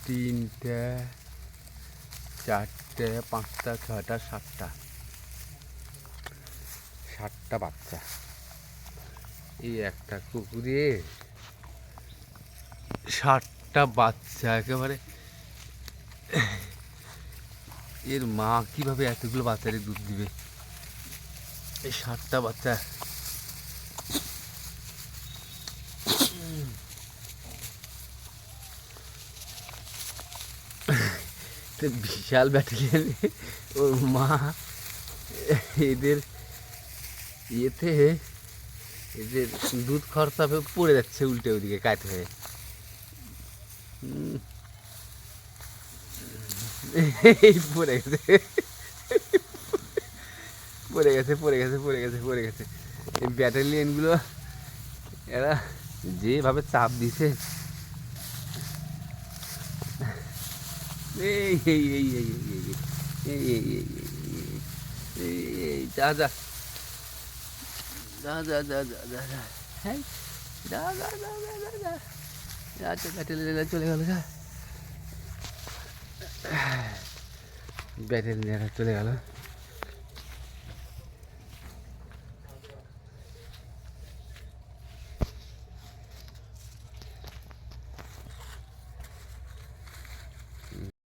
তিনটে, চারটে, পাঁচটা, ছয়টা, সাতটা বাচ্চা। এই একটা কুকুরে 60টা বাচ্চা একেবারে। এর মা কিভাবে এতগুলো বাচ্চারে দুধ দিবে? এই 60টা বাচ্চা। বিশাল ব্যাটালিয়ান। ওর মা এদের ইয়েতে এদের দুধ খরচাবে পড়ে যাচ্ছে উল্টে ওদিকে কাট হয়ে। এই পড়ে গেছে, পড়ে গেছে, পড়ে গেছে, পড়ে গেছে, পড়ে গেছে। এই ব্যাটালিয়ানগুলো এরা যেভাবে চাপ দিছে, এই এই এই এই এই এই এই এই যা যা যা যা যা যা যা যা, হ্যাঁ যা যা যা যা যা যা, আচ্ছা ব্যাটালিয়ান চলে গেল, যা ব্যাটালিয়ান চলে গেল।